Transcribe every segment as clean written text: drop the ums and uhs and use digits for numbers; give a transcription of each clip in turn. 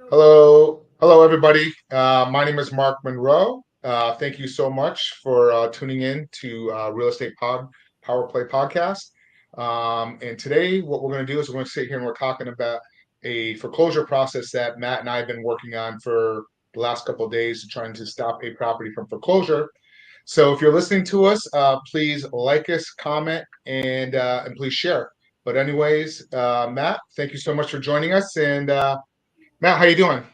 Hello, everybody. My name is Mark Monroe. Thank you so much for tuning in to Real Estate Power Play podcast. And today, what we're going to do is we're going to sit here and we're talking about a foreclosure process that Matt and I have been working on for the last couple of days, trying to stop a property from foreclosure. So, if you're listening to us, please like us, comment, and please share. But anyways, Matt, thank you so much for joining us. And Matt, how you doing?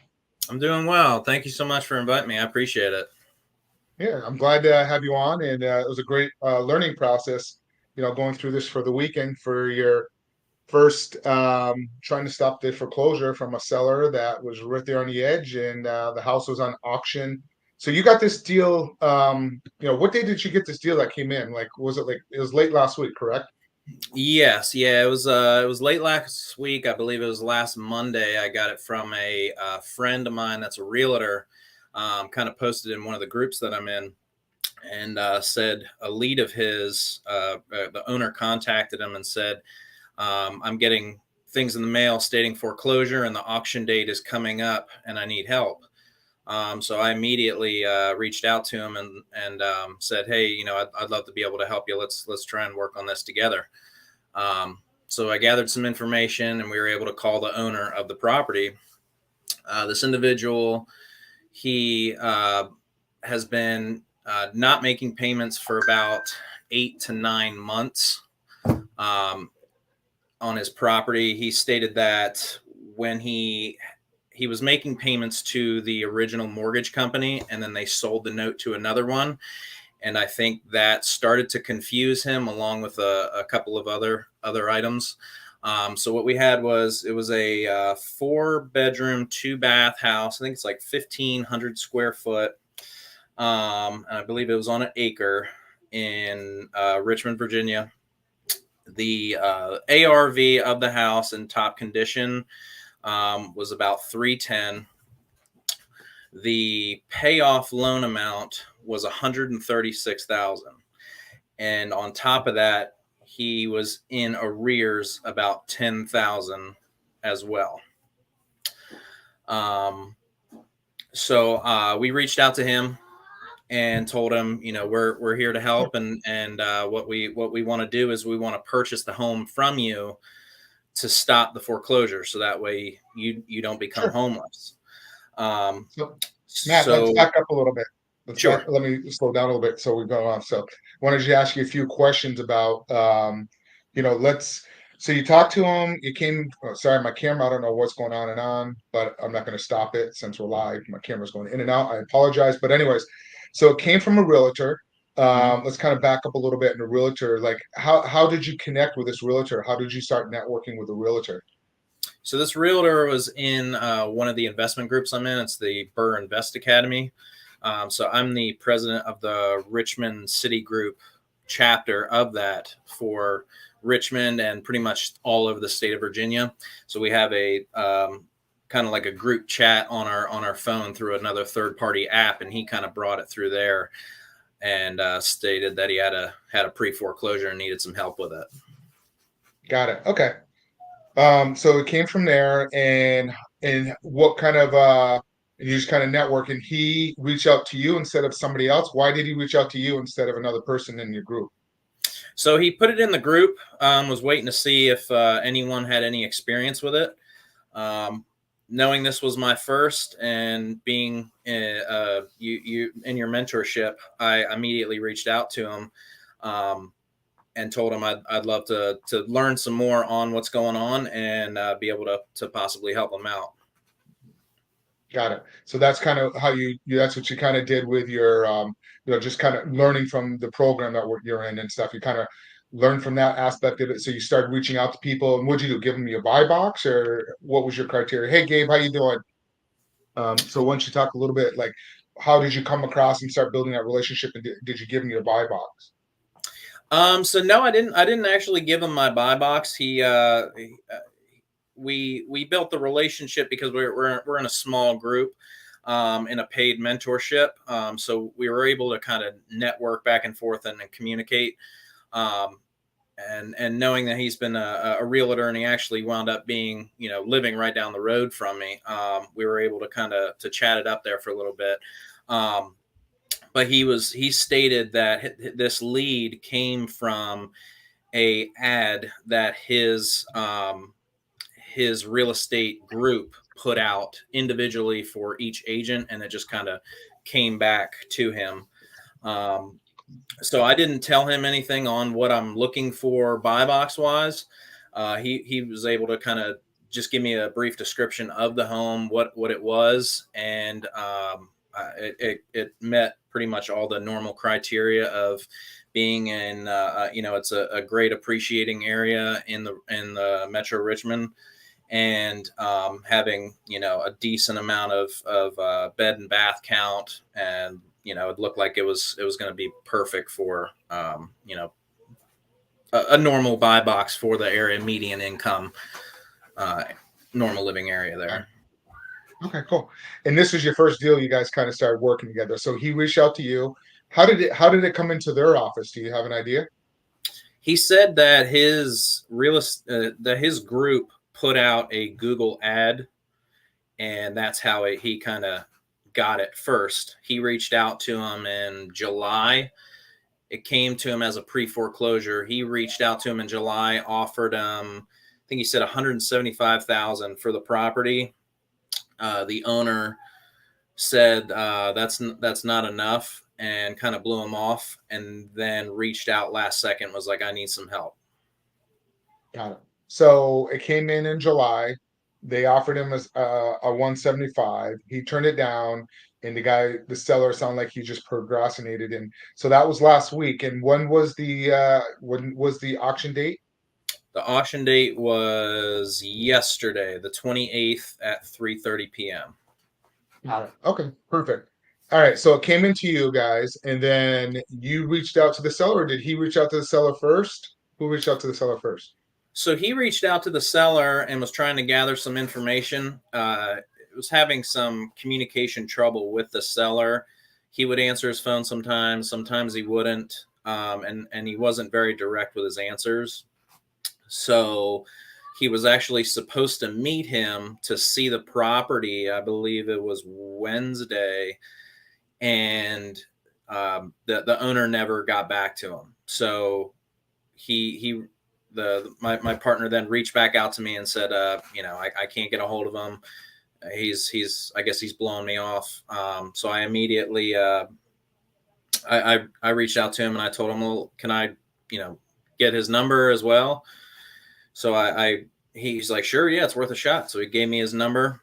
I'm doing well. Thank you so much for inviting me. I appreciate it. Yeah, I'm glad to have you on, and it was a great learning process. Going through this for the weekend for your first trying to stop the foreclosure from a seller that was right there on the edge, and the house was on auction. So you got this deal. What day did you get this deal that came in? Like, was it like it was late last week, correct? Yes, yeah, it was late last week. I believe it was last Monday. I got it from a friend of mine that's a realtor. Kind of posted in one of the groups that I'm in, and said a lead of his, the owner contacted him and said, "I'm getting things in the mail stating foreclosure, and the auction date is coming up, and I need help." So I immediately reached out to him and said, "Hey, I'd love to be able to help you. Let's try and work on this together." So I gathered some information, and we were able to call the owner of the property. This individual, he has been not making payments for about 8 to 9 months um, on his property. He stated that when he was making payments to the original mortgage company, and then they sold the note to another one, and I think that started to confuse him along with a couple of other items. So what we had was it was a 4 bedroom, 2 bath house. I think it's like 1,500 square foot, and I believe it was on an acre in Richmond, Virginia. The ARV of the house in top condition was about 310. The payoff loan amount was 136,000, and on top of that, he was in arrears about 10,000 as well. Um, so we reached out to him and told him, we're here to help, and what we want to do is we want to purchase the home from you to stop the foreclosure, so that way you don't become Sure. homeless. Um, So, Matt, let's so back up a little bit. sure. Let me slow down a little bit so we go on. So, I wanted to ask you a few questions about, let's. So you talked to him. You came. Oh, sorry, my camera. I don't know what's going on and on, but I'm not going to stop it since we're live. My camera's going in and out. I apologize. But anyways, so it came from a realtor. Mhm. Let's kind of back up a little bit in a realtor. Like, how did you connect with this realtor? How did you start networking with a realtor? So this realtor was in one of the investment groups I'm in. It's the Burr Invest Academy. So I'm the president of the Richmond City Group chapter of that for Richmond and pretty much all over the state of Virginia. So we have a kind of like a group chat on our phone through another third party app, and he kind of brought it through there and stated that he had a pre foreclosure and needed some help with it. Got it. Okay. So it came from there, and what kind of you just kind of network, and he reached out to you instead of somebody else. Why did he reach out to you instead of another person in your group? So he put it in the group. Was waiting to see if anyone had any experience with it. Um, Knowing this was my first, and being you in your mentorship, I immediately reached out to him um, and told him I'd love to learn some more on what's going on and be able to possibly help him out. Got it. So that's kind of how that's what you kind of did with your just kind of learning from the program that you're in and stuff. You kind of learned from that aspect of it. So you started reaching out to people, and what'd you do? Give them your buy box, or what was your criteria? Hey, Gabe, how you doing? So once you talk a little bit, like, how did you come across and start building that relationship, and did you give him your buy box? So no, I didn't actually give him my buy box. We built the relationship because we're in a small group, in a paid mentorship. So we were able to kind of network back and forth and communicate. Um, and knowing that he's been a realtor and he actually wound up being, living right down the road from me, we were able to kind of to chat it up there for a little bit. Um, but he stated that this lead came from a ad that his real estate group put out individually for each agent, and it just kind of came back to him. Um, so I didn't tell him anything on what I'm looking for buy box wise. He was able to kind of just give me a brief description of the home, what it was, and it met pretty much all the normal criteria of being in it's a great appreciating area in the Metro Richmond, and having a decent amount of bed and bath count, and it looked like it was going to be perfect for a normal buy box for the area, median income, uh, normal living area there. Okay, cool. And this was your first deal. You guys kind of started working together. So he reached out to you. How did it come into their office? Do you have an idea? He said that his group put out a Google ad, and that's how he kind of got it first. He reached out to him in July. It came to him as a pre-foreclosure. He reached out to him in July, offered him, I think he said 175,000 for the property. The owner said that's not enough, and kind of blew him off, and then reached out last second, was like, I need some help. Got it. So it came in July. They offered him a 175. He turned it down, and the seller, sounded like he just procrastinated. And so that was last week. And when was the auction date? The auction date was yesterday, the 28th at 3:30 p.m. Got it. Okay, perfect. All right, so it came into you guys, and then you reached out to the seller, or did he reach out to the seller first? Who reached out to the seller first? So he reached out to the seller and was trying to gather some information. It was having some communication trouble with the seller. He would answer his phone sometimes he wouldn't, and he wasn't very direct with his answers. So he was actually supposed to meet him to see the property. I believe it was Wednesday, and the owner never got back to him. So he my partner then reached back out to me and said, I can't get a hold of him. He's I guess he's blowing me off. So I immediately I reached out to him and I told him, well, can I get his number as well? So he's like, sure, yeah, it's worth a shot. So he gave me his number.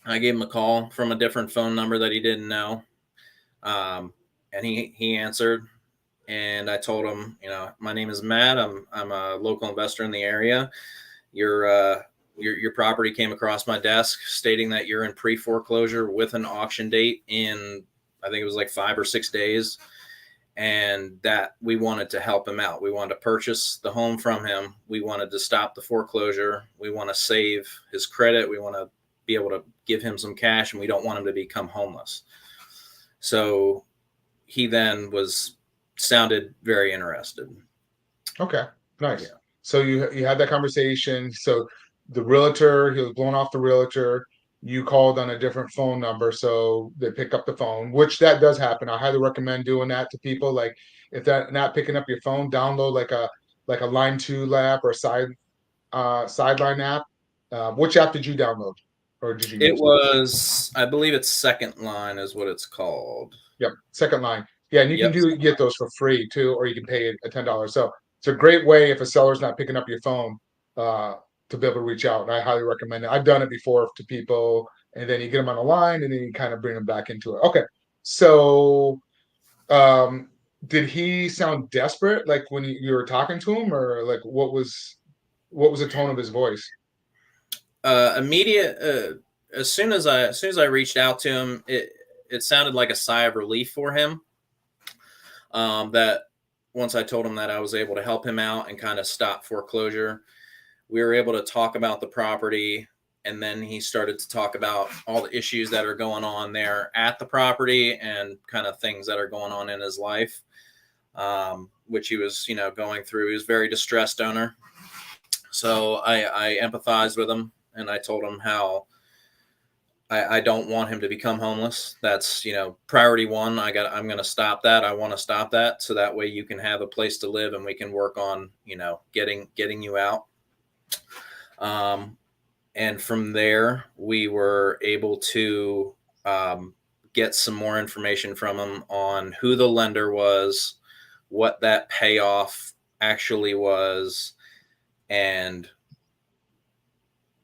I gave him a call from a different phone number that he didn't know, and he answered. And I told him, my name is Matt. I'm a local investor in the area. Your property came across my desk stating that you're in pre-foreclosure with an auction date in, I think it was like 5 or 6 days, and that we wanted to help him out. We wanted to purchase the home from him. We wanted to stop the foreclosure. We want to save his credit. We want to be able to give him some cash, and we don't want him to become homeless. So he then sounded very interested. Okay, nice. Yeah. So you had that conversation. So the realtor, he was blowing off the realtor. You called on a different phone number, so they pick up the phone, which that does happen. I highly recommend doing that to people. Like if they're not picking up your phone, download like a Line 2 app or Sideline app. Which app did you download or did you It use? was, I believe it's Second Line is what it's called. Yep, second line. Yeah, and you can Yep. get those for free too, or you can pay a $10. So it's a great way if a seller's not picking up your phone uh, to be able to reach out. And I highly recommend it. I've done it before to people, and then you get them on the line, and then you kind of bring them back into it. Okay, so um, did he sound desperate, like when you were talking to him, or like what was the tone of his voice? Immediate. As soon as I reached out to him, it sounded like a sigh of relief for him. That once I told him that I was able to help him out and kind of stop foreclosure, we were able to talk about the property, and then he started to talk about all the issues that are going on there at the property and kind of things that are going on in his life. which he was, going through. He was a very distressed owner. So I empathized with him, and I told him how I don't want him to become homeless. That's, priority one. I'm going to stop that. I want to stop that. So that way you can have a place to live and we can work on, getting you out. Um, and from there, we were able to um, get some more information from him on who the lender was, what that payoff actually was, and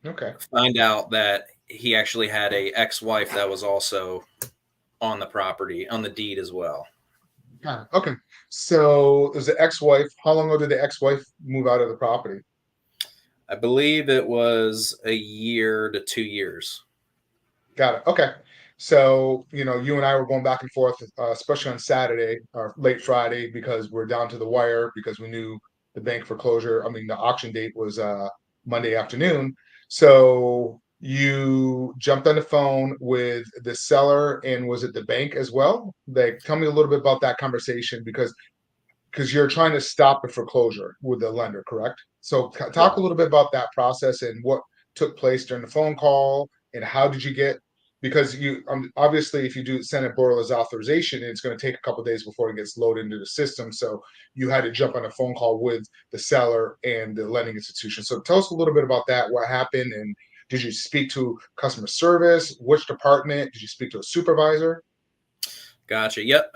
Okay. find out that he actually had a ex-wife that was also on the property, on the deed as well. Got it. Okay. So there's the ex-wife. How long ago did the ex-wife move out of the property? I believe it was a year to 2 years. Got it. Okay. So, you and I were going back and forth, especially on Saturday or late Friday, because we're down to the wire because we knew the bank foreclosure, I mean, the auction date was Monday afternoon. So you jumped on the phone with the seller and was it the bank as well? Like, tell me a little bit about that conversation because you're trying to stop the foreclosure with the lender, correct? So talk a Correct. little bit about that process and what took place during the phone call and how did you get because you obviously if you do send a borrower's authorization, it's going to take a couple of days before it gets loaded into the system. So you had to jump on a phone call with the seller and the lending institution. So tell us a little bit about that. What happened and did you speak to customer service? Which department? Did you speak to a supervisor? Gotcha. Yep.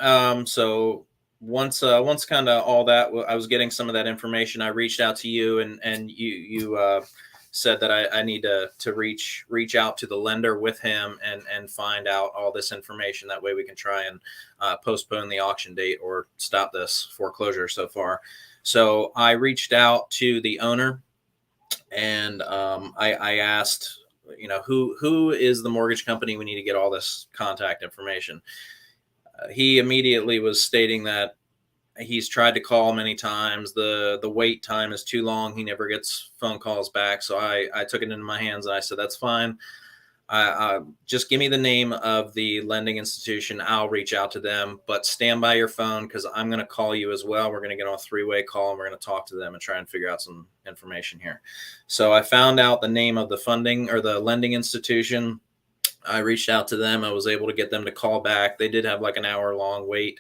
So once kind of all that, I was getting some of that information. I reached out to you, and you said that I need to reach out to the lender with him and find out all this information. That way we can try and postpone the auction date or stop this foreclosure so far. So I reached out to the owner, and I asked, who is the mortgage company we need to get all this contact information. He immediately was stating that he's tried to call many times. The wait time is too long. He never gets phone calls back. So I took it into my hands and I said, that's fine. I just give me the name of the lending institution. I'll reach out to them, but stand by your phone because I'm going to call you as well. We're going to get on a three-way call and we're going to talk to them and try and figure out some information here. So I found out the name of the funding or the lending institution. I reached out to them. I was able to get them to call back. They did have like an hour long wait.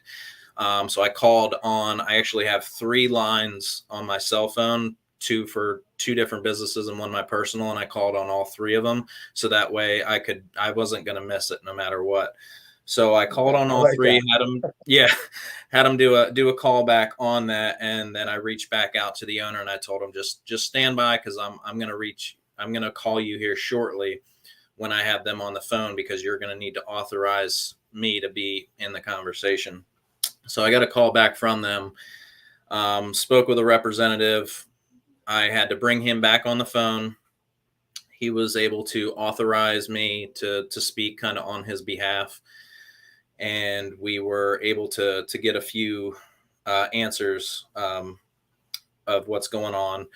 So I called on, I actually have 3 lines on my cell phone, 2 for 2 different businesses and 1 my personal. And I called on all 3 of them. So that way I wasn't going to miss it no matter what. So I called on I all like 3, that. had them, yeah, had them do a call back on that. And then I reached back out to the owner and I told him, just stand by. Cause I'm going to call you here shortly when I have them on the phone because you're going to need to authorize me to be in the conversation. So I got a call back from them, spoke with a representative. I had to bring him back on the phone. He was able to authorize me to speak kind of on his behalf. And we were able to get a few answers of what's going on.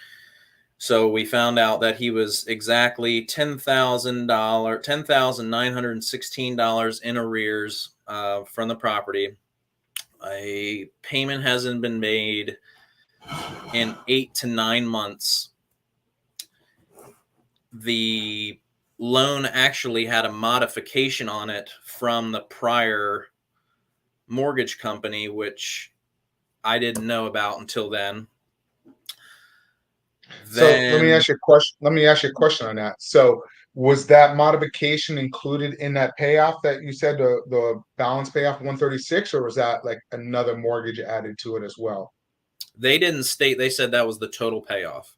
So we found out that he was exactly $10,916 in arrears from the property. A payment hasn't been made in 8 to 9 months. The loan actually had a modification on it from the prior mortgage company, which I didn't know about until then. So let me Then ask you a question. Let me ask you a question on that. So was that modification included in that payoff that you said the balance payoff 136, or was that like another mortgage added to it as well? they didn't state, they said that was the total payoff.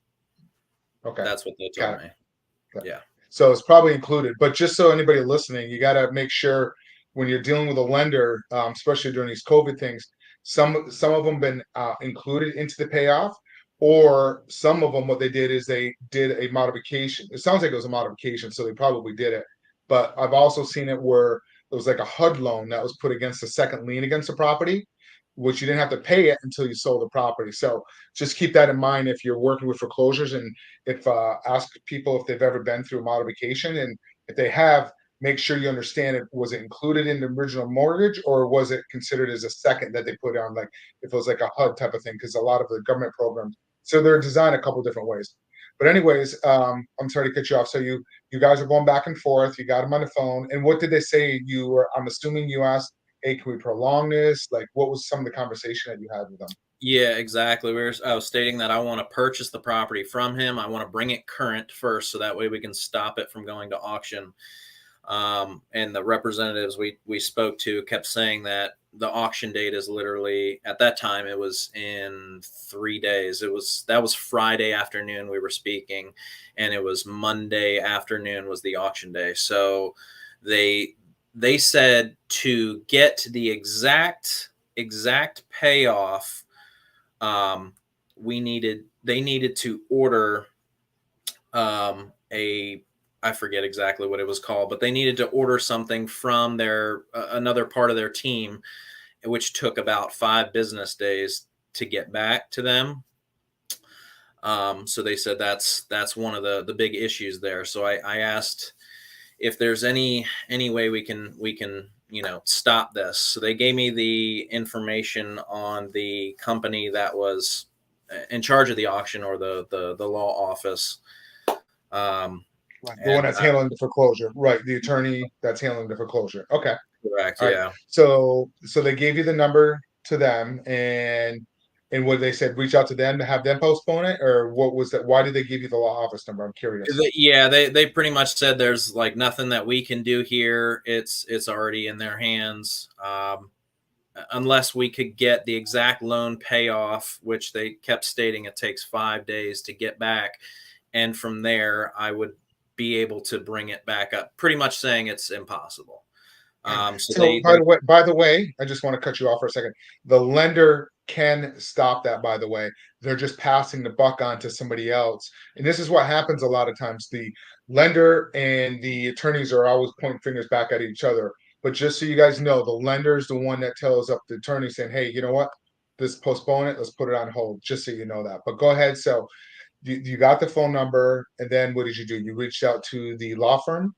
Okay, That's what they told got it. me. Got it. Yeah. So it's probably included, but just so anybody listening, you got to make sure when you're dealing with a lender, especially during these COVID things, some of them been included into the payoff, or some of them what they did is they did a modification. It sounds like it was a modification, so they probably did it. But I've also seen it where it was like a HUD loan that was put against a second lien against the property, which you didn't have to pay it until you sold the property. So just keep that in mind if you're working with foreclosures and if ask people if they've ever been through a modification, and if they have, make sure you understand it. Was it included in the original mortgage, or was it considered as a second that they put on, like if it was like a HUD type of thing? Because a lot of the government programs, so they're designed a couple different ways. But anyways, I'm sorry to cut you off. So you guys are going back and forth. You got them on the phone, and what did they say? You were, I'm assuming you asked, "Hey, can we prolong this?" Like, what was some of the conversation that you had with them? Yeah, exactly. I was stating that I want to purchase the property from him. I want to bring it current first, so that way we can stop it from going to auction. And the representatives we spoke to kept saying that the auction date is literally, at that time it was in 3 days. That was Friday afternoon we were speaking, and it was Monday afternoon was the auction day. So they they said to get the exact payoff, um, we needed they needed to order a, I forget exactly what it was called, but they needed to order something from their another part of their team, which took about 5 business days to get back to them. So they said that's one of the big issues there. So I asked if there's any way we can stop this. So they gave me the information on the company that was in charge of the auction, or the law office. Um, Right. The one and that's handling the foreclosure, right? The attorney that's handling the foreclosure. Okay. correct, All right. yeah. So they gave you the number to them, and what they said, reach out to them to have them postpone it, or what was that? Why did they give you the law office number? I'm curious. Yeah, they pretty much said there's like nothing that we can do here. It's already in their hands. Unless we could get the exact loan payoff, which they kept stating it takes 5 days to get back, and from there I would be able to bring it back up. Pretty much saying it's impossible. Got it. So So by the way, I just want to cut you off for a second. The lender can stop that, by the way. They're just passing the buck on to somebody else. And this is what happens a lot of times. The lender and the attorneys are always pointing fingers back at each other. But just so you guys know, the lender is the one that tells up the attorney saying, hey, you know what? This postpone it, let's put it on hold, just so you know that. But go ahead. So you got the phone number, and then what did you do? You reached out to the law firm?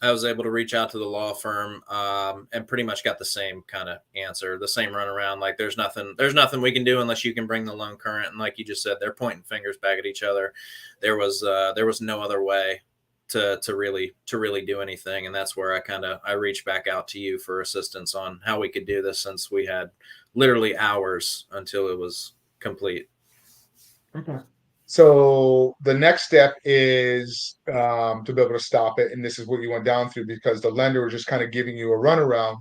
I was able to reach out to the law firm, and pretty much got the same kind of answer, the same runaround. Like there's nothing we can do unless you can bring the loan current. And like you just said, they're pointing fingers back at each other. There was no other way to really do anything. And that's where I reached back out to you for assistance on how we could do this, since we had literally hours until it was complete. Okay. So the next step is to be able to stop it, and this is what you went down through because the lender was just kind of giving you a runaround.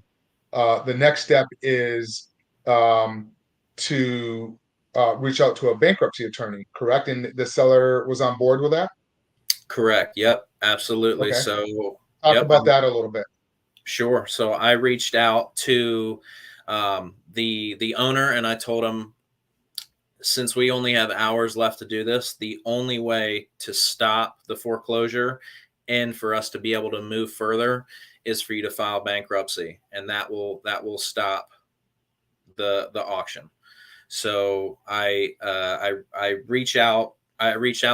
The next step is um, to reach out to a bankruptcy attorney, correct? And the seller was on board with that. Correct. Yep. Absolutely. Okay, So, talk yep. about that a little bit. Sure. So I reached out to the owner, and I told him, since we only have hours left to do this, the only way to stop the foreclosure and for us to be able to move further is for you to file bankruptcy, and that will stop the auction. So I reached out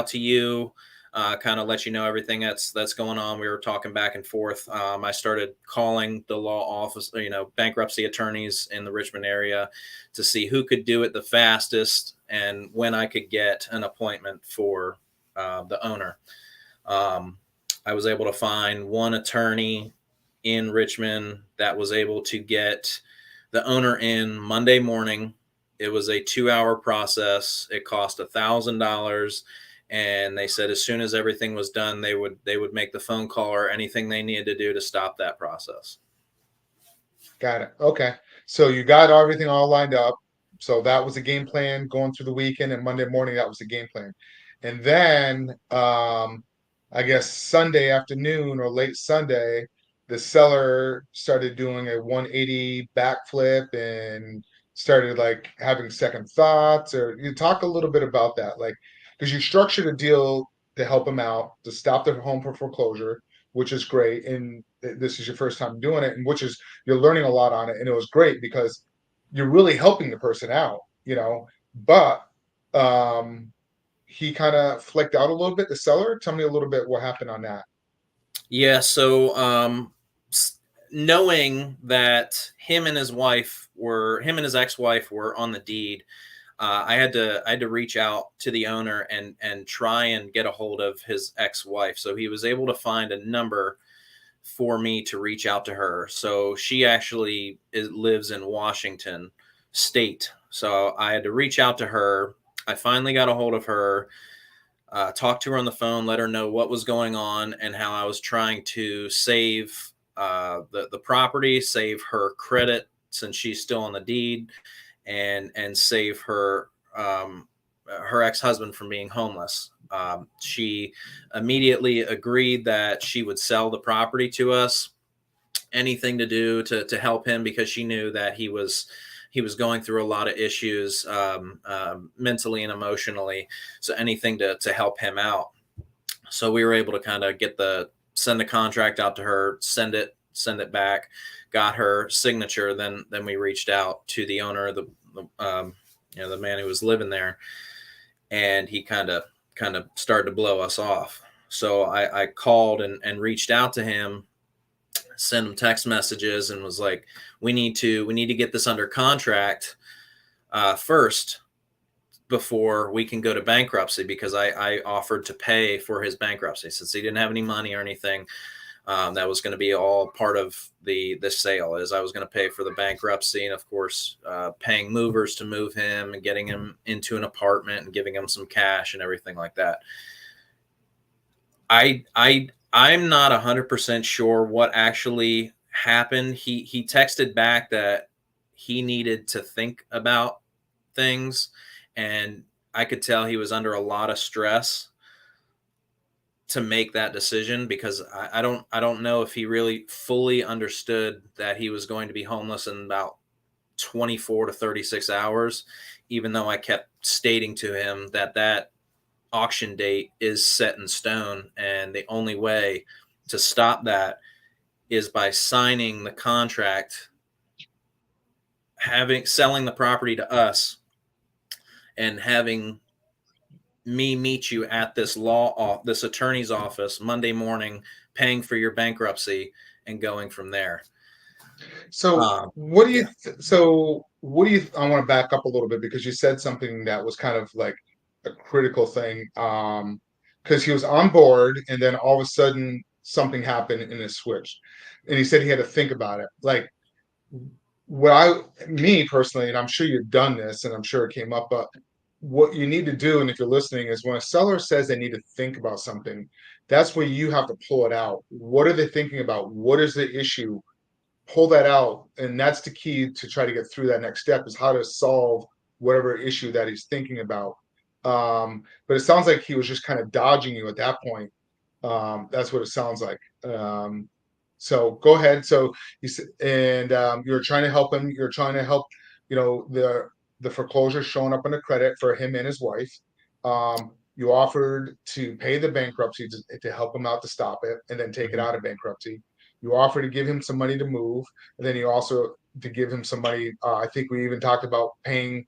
to you, kind of let you know everything that's going on. We were talking back and forth. I started calling the law office, bankruptcy attorneys in the Richmond area, to see who could do it the fastest and when I could get an appointment for the owner. Um, I was able to find one attorney in Richmond that was able to get the owner in Monday morning. It was a 2 hour process. It cost $1,000, and they said as soon as everything was done, they would make the phone call or anything they needed to do to stop that process. Got it. Okay. So you got everything all lined up. So that was the game plan going through the weekend, and Monday morning that was the game plan. And then I guess Sunday afternoon or late Sunday, the seller started doing a 180 backflip and started like having second thoughts. Or you talk a little bit about that, like because you structured a deal to help him out to stop the home for foreclosure, which is great. And this is your first time doing it, and which is you're learning a lot on it, and it was great because you're really helping the person out, but um he kind of flicked out a little bit, the seller. Tell me a little bit what happened on that. Yeah. So knowing that him and his ex-wife were on the deed, I had to reach out to the owner and try and get a hold of his ex-wife. So he was able to find a number for me to reach out to her. So she actually lives in Washington State. So I had to reach out to her. I finally got a hold of her, talked to her on the phone, let her know what was going on and how I was trying to save the property, save her credit since she's still on the deed, and save her ex-husband from being homeless. She immediately agreed that she would sell the property to us, anything to do to help him, because she knew that he was going through a lot of issues, mentally and emotionally. So anything to help him out. So we were able to kind of send the contract out to her, send it back, got her signature. Then we reached out to the owner, the man who was living there, and he kind of started to blow us off. So I called and reached out to him, sent him text messages, and was like, we need to get this under contract first before we can go to bankruptcy, because I offered to pay for his bankruptcy since he didn't have any money or anything. That was going to be all part of the sale, is I was going to pay for the bankruptcy, and of course paying movers to move him and getting him into an apartment and giving him some cash and everything like that. I'm not 100% sure what actually happened. He texted back that he needed to think about things, and I could tell he was under a lot of stress to make that decision, because I don't know if he really fully understood that he was going to be homeless in about 24 to 36 hours, even though I kept stating to him that auction date is set in stone, and the only way to stop that is by signing the contract, selling the property to us, and having me meet you at this attorney's office Monday morning, paying for your bankruptcy, and going from there. So Um, what do you yeah, I want to back up a little bit because you said something that was kind of like a critical thing. Because he was on board and then all of a sudden something happened and it switched. And he said he had to think about it. Like what me personally, and I'm sure you've done this and I'm sure it came up, but what you need to do, and if you're listening, is when a seller says they need to think about something, that's where you have to pull it out. What are they thinking about? What is the issue? Pull that out, and that's the key to try to get through that next step, is how to solve whatever issue that he's thinking about. But it sounds like he was just kind of dodging you at that point. That's what it sounds like. So go ahead. So you're trying to help him. You're trying to help, the foreclosure showing up on the credit for him and his wife. You offered to pay the bankruptcy to help him out to stop it and then take it mhm, out of bankruptcy. You offer to give him some money to move, and then you also to give him some money. I think we even talked about paying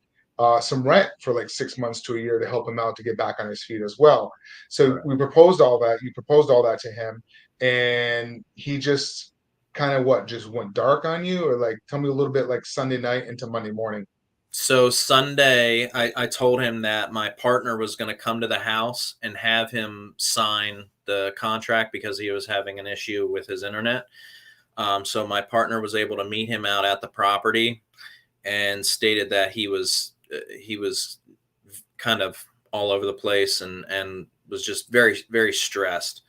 some rent for like 6 months to a year to help him out to get back on his feet as well. So correct. we proposed all that. You proposed all that to him, and he just kind of just went dark on you, or like tell me a little bit like Sunday night into Monday morning. So Sunday, I told him that my partner was going to come to the house and have him sign the contract because he was having an issue with his internet. So my partner was able to meet him out at the property and stated that he was kind of all over the place, and was just very, very stressed.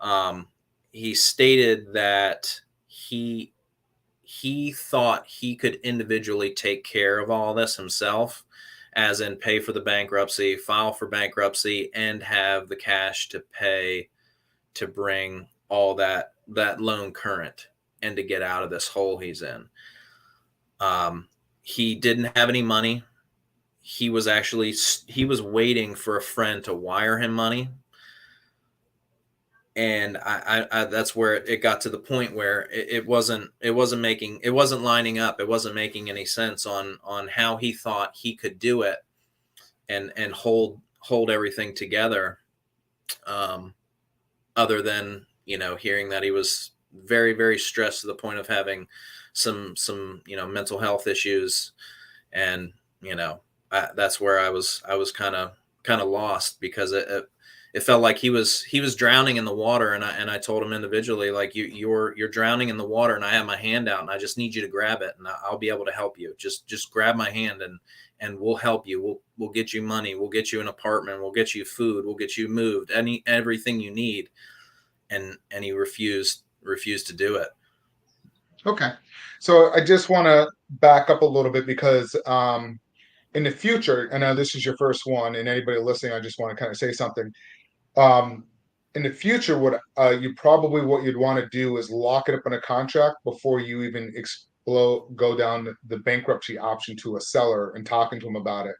Um, he stated that he thought he could individually take care of all this himself, as in pay for the bankruptcy, file for bankruptcy, and have the cash to pay to bring all that loan current and to get out of this hole he's in. Um, he didn't have any money. He was waiting for a friend to wire him money, and I that's where it got to the point where it wasn't lining up. It wasn't making any sense on how he thought he could do it and hold everything together, um, other than hearing that very, very stressed to the point of having some mental health issues. And that's where I was kind of lost, because it felt like he was drowning in the water, and I told him individually, like, you're drowning in the water, and I have my hand out, and I just need you to grab it, and I'll be able to help you. Just grab my hand, and we'll help you. We'll get you money. We'll get you an apartment. We'll get you food. We'll get you moved. Everything you need. And he refused to do it. Okay. So I just want to back up a little bit because in the future, I know this is your first one, and anybody listening, I just want to kind of say something. Um, in the future, what you'd want to do is lock it up in a contract before you even go down the bankruptcy option to a seller and talking to him about it,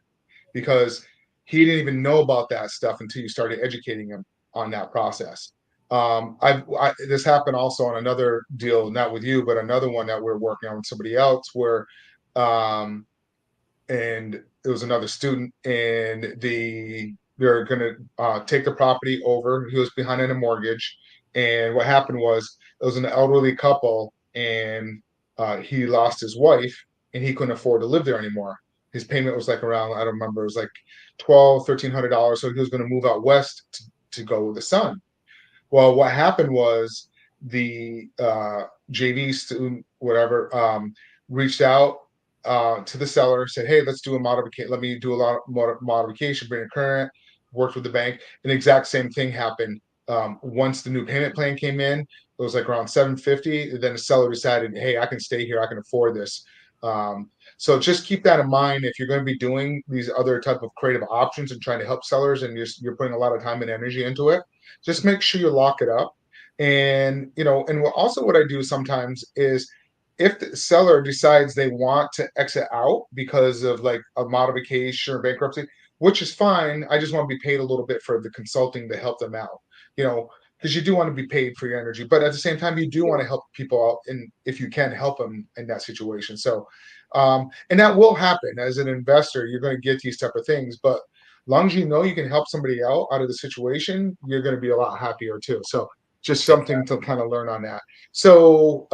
because he didn't even know about that stuff until you started educating him on that process. This happened also on another deal, not with you, but another one that we're working on with somebody else, where um, and it was another student, and they're going to take the property over. He was behind in a mortgage, and what happened was it was an elderly couple, and he lost his wife, and he couldn't afford to live there anymore. His payment was like around, I don't remember, it was like $1,200, $1,300, so he was going to move out west to go with the son. Well, what happened was the JV student, whatever, reached out to the seller, said, "Hey, let's do a modification. Let me do a lot of modification, bring it current." Worked with the bank. An exact same thing happened. Once the new payment plan came in, it was like around 750. Then the seller decided, "Hey, I can stay here. I can afford this." So just keep that in mind if you're going to be doing these other type of creative options and trying to help sellers, and you're putting a lot of time and energy into it. Just make sure you lock it up. And also what I do sometimes is, if the seller decides they want to exit out because of like a modification or bankruptcy, which is fine, I just want to be paid a little bit for the consulting to help them out. You know, because you do want to be paid for your energy, but at the same time, you do want to help people out, and if you can help them in that situation. So, and that will happen as an investor. You're going to get these type of things, but long as you know you can help somebody out of the situation, you're going to be a lot happier too. So, just something to kind of learn on that. So,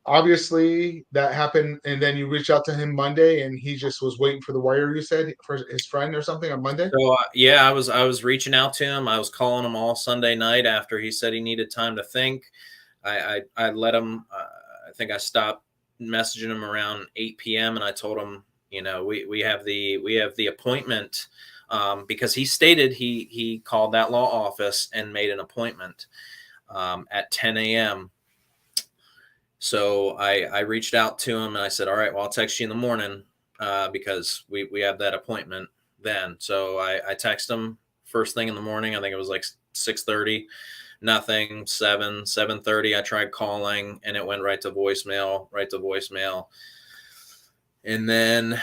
obviously that happened, and then you reached out to him Monday, and he just was waiting for the wire, you said, for his friend or something on Monday. So yeah, I was reaching out to him. I was calling him all Sunday night after he said he needed time to think. I let him. I think I stopped messaging him around 8 p.m. and I told him, we have the appointment, because he stated he called that law office and made an appointment at 10 a.m. So I reached out to him and I said, all right, well, I'll text you in the morning, because we have that appointment then. So I text him first thing in the morning. I think it was like 6:30. Nothing. 7:30. I tried calling and it went right to voicemail, right to voicemail. And then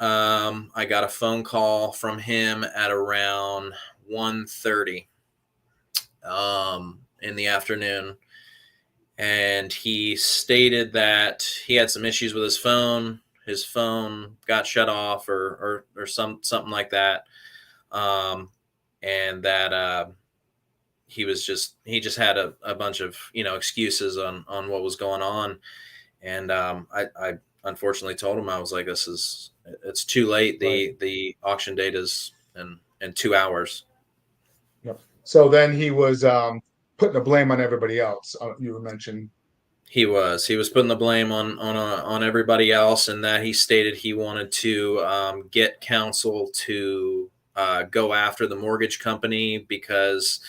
I got a phone call from him at around 1:30 in the afternoon, and he stated that he had some issues with his phone. His phone got shut off, or something like that, and that he just had a bunch of excuses on what was going on. And I unfortunately told him, I was like, it's too late. Right. The auction date is in 2 hours. Yep. So then he was putting the blame on everybody else. You mentioned. He was putting the blame on everybody else, and that he stated he wanted to get counsel to go after the mortgage company, because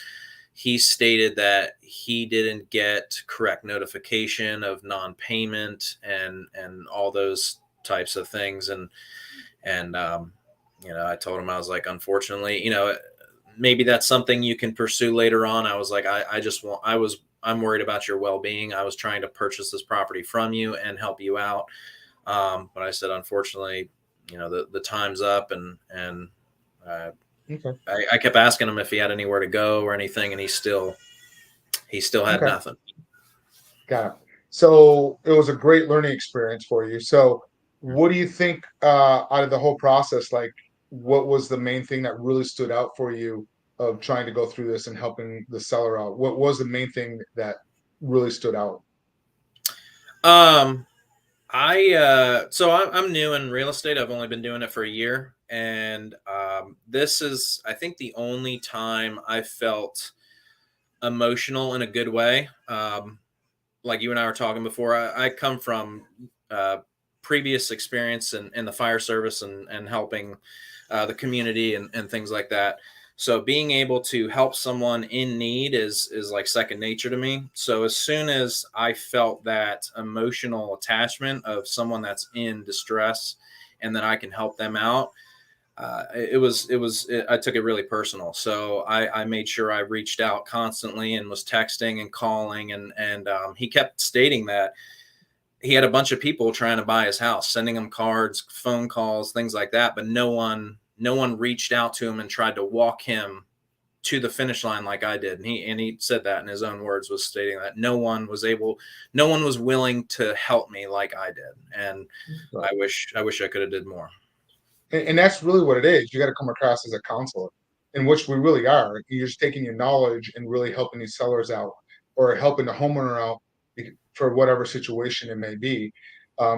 he stated that he didn't get correct notification of non-payment and all those types of things. And I told him, I was like, unfortunately, maybe that's something you can pursue later on. I was like, I'm worried about your well-being. I was trying to purchase this property from you and help you out. But I said, unfortunately, the time's up. And uh, Okay. I kept asking him if he had anywhere to go or anything, and he still had Okay. nothing. Got it. So it was a great learning experience for you. So what do you think out of the whole process? Like, what was the main thing that really stood out for you of trying to go through this and helping the seller out? What was the main thing that really stood out? Um, I'm new in real estate. I've only been doing it for a year, and this is, I think, the only time I felt emotional in a good way. Like you and I were talking before, I come from uh, previous experience in the fire service and helping the community and things like that. So being able to help someone in need is like second nature to me. So as soon as I felt that emotional attachment of someone that's in distress and that I can help them out, I took it really personal. So I made sure I reached out constantly and was texting and calling, and he kept stating that he had a bunch of people trying to buy his house, sending him cards, phone calls, things like that, but no one reached out to him and tried to walk him to the finish line like I did. And he said that in his own words, was stating that no one was willing to help me like I did. And I wish I could have did more. And that's really what it is. You got to come across as a counselor, in which we really are. You're just taking your knowledge and really helping these sellers out, or helping the homeowner out for whatever situation it may be.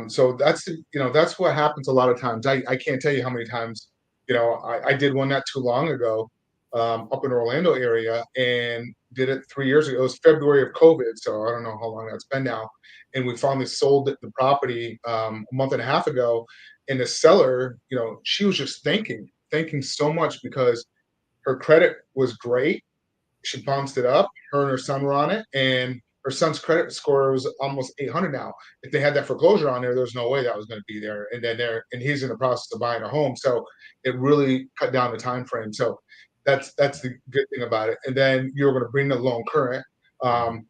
So that's what happens a lot of times. I can't tell you how many times, I did one not too long ago, up in Orlando area, and did it 3 years ago. It was February of COVID, so I don't know how long that's been now. And we finally sold the property a month and a half ago, and the seller, she was just thanking so much because her credit was great. She bounced it up. Her and her son were on it, and her son's credit score was almost 800 now. If they had that foreclosure on there, there's no way that was going to be there. And he's in the process of buying a home, so it really cut down the time frame. So that's the good thing about it. And then you're going to bring the loan current. Um,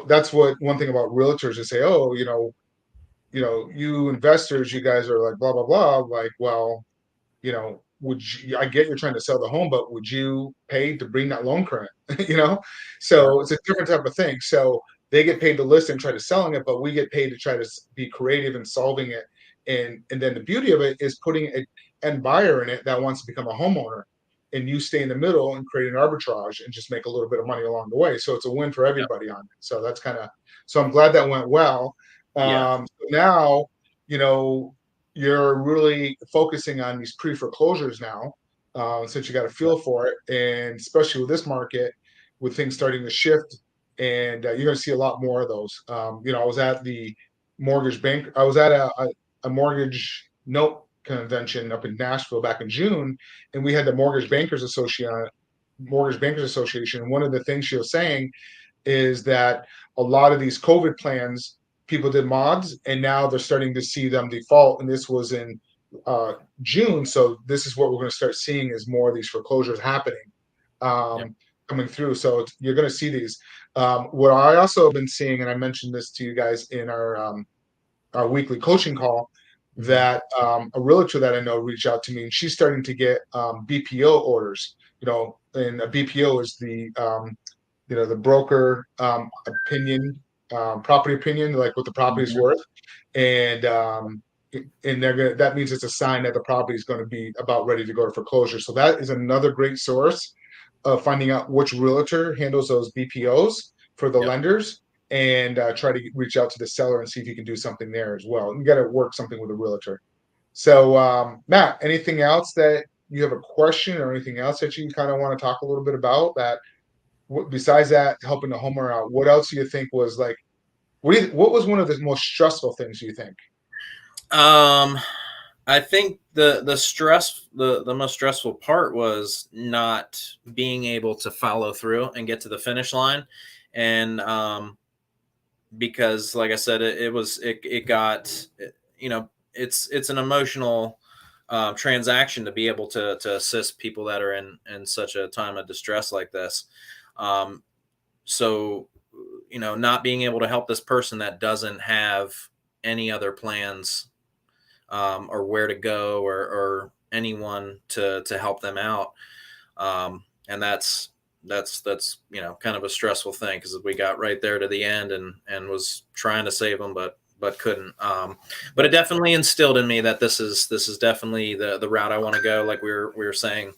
that's what one thing about realtors is say, oh, you investors, you guys are like blah blah blah. Like, well, would you, I get you're trying to sell the home, but would you pay to bring that loan current? you know, Yeah. so it's a different type of thing. So they get paid to list and try to selling it, but we get paid to try to be creative in solving it. And then the beauty of it is putting an end buyer in it that wants to become a homeowner, and you stay in the middle and create an arbitrage and just make a little bit of money along the way. So it's a win for Yeah. everybody on it. So that's kind of, so I'm glad that went well. Yeah. So now, you know, you're really focusing on these pre-foreclosures now, since you got a Yeah. feel for it, and especially with this market, with things starting to shift, and you're going to see a lot more of those. I was at the mortgage bank. I was at a mortgage note convention up in Nashville back in June, and we had the Mortgage Bankers Association. And one of the things she was saying is that a lot of these COVID plans, people did mods, and now they're starting to see them default. And this was in uh, June, so this is what we're going to start seeing is more of these foreclosures happening, Yeah. coming through. So you're going to see these. What I also have been seeing, and I mentioned this to you guys in our weekly coaching call, Mhm. that a realtor that I know reached out to me, and she's starting to get BPO orders. And a BPO is the broker opinion, property opinion, like what the property is Mhm. worth, and that means it's a sign that the property is going to be about ready to go to foreclosure. So that is another great source of finding out which realtor handles those BPOs for the Yep. lenders, and try to reach out to the seller and see if you can do something there as well. You got to work something with a realtor. So, Matt, anything else that you have a question or anything else that you kind of want to talk a little bit about that besides that, helping the homeowner out, what else do you think was like, what was one of the most stressful things you think? Um, I think the most stressful part was not being able to follow through and get to the finish line, and because like I said, it got it's an emotional transaction to be able to assist people that are in such a time of distress like this. Um, so not being able to help this person that doesn't have any other plans, or where to go, or anyone to help them out, and that's kind of a stressful thing because we got right there to the end and was trying to save them, but couldn't. But it definitely instilled in me that this is definitely the route I want to go, like we were saying.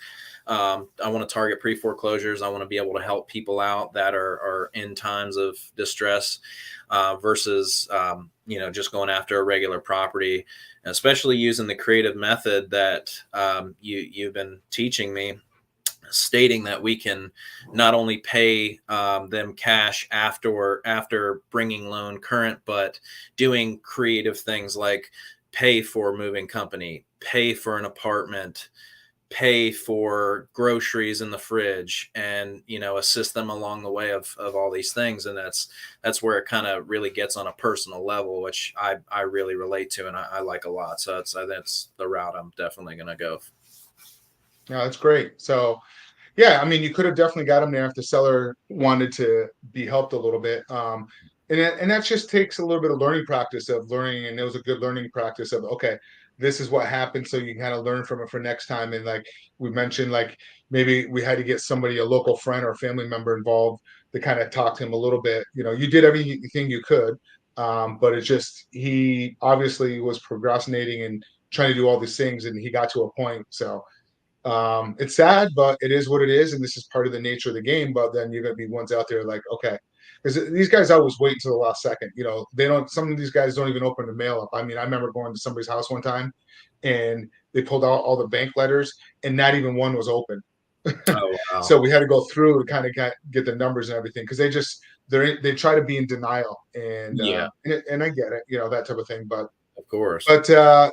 I want to target pre-foreclosures. I want to be able to help people out that are in times of distress, versus just going after a regular property, especially using the creative method that you've been teaching me, stating that we can not only pay them cash after bringing loan current, but doing creative things like pay for moving company, pay for an apartment, pay for groceries in the fridge, and assist them along the way of all these things. And that's where it kind of really gets on a personal level, which I really relate to, and I like a lot. So that's the route I'm definitely going to go. Yeah, that's great. So yeah, I mean, you could have definitely got them there if the seller wanted to be helped a little bit. And that just takes a little bit of learning practice of learning, and it was a good learning practice of okay, this is what happened, so you kind of learn from it for next time. And like we mentioned, like maybe we had to get somebody, a local friend or family member involved to kind of talk to him a little bit. You did everything you could, but it just he obviously was procrastinating and trying to do all these things, and he got to a point. So it's sad, but it is what it is, and this is part of the nature of the game. But then you're gonna be ones out there like, okay, because these guys always wait until the last second. They don't. Some of these guys don't even open the mail up. I mean, I remember going to somebody's house one time, and they pulled out all the bank letters, and not even one was open. Oh wow. So we had to go through to kind of get the numbers and everything because they try to be in denial, Yeah, and I get it, that type of thing. But of course. but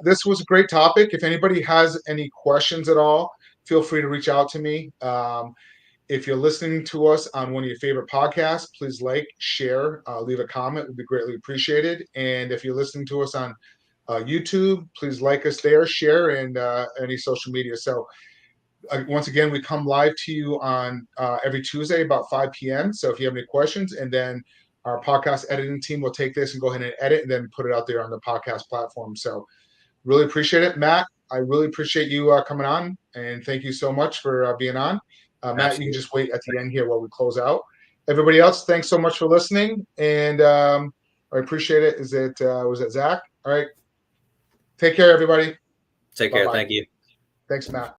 this was a great topic. If anybody has any questions at all, feel free to reach out to me. If you're listening to us on one of your favorite podcasts, please like, share, leave a comment. It would be greatly appreciated. And if you're listening to us on YouTube, please like us there, share, and any social media. So once again, we come live to you on every Tuesday about 5 p.m. So if you have any questions, and then our podcast editing team will take this and go ahead and edit and then put it out there on the podcast platform. So really appreciate it, Matt. I really appreciate you coming on, and thank you so much for being on. Matt, you can Absolutely. just wait at the end here while we close out. Everybody else, thanks so much for listening, and I appreciate it. Was it Zach? All right, take care, everybody. Take Bye care. bye. Thank you. Thanks, Matt.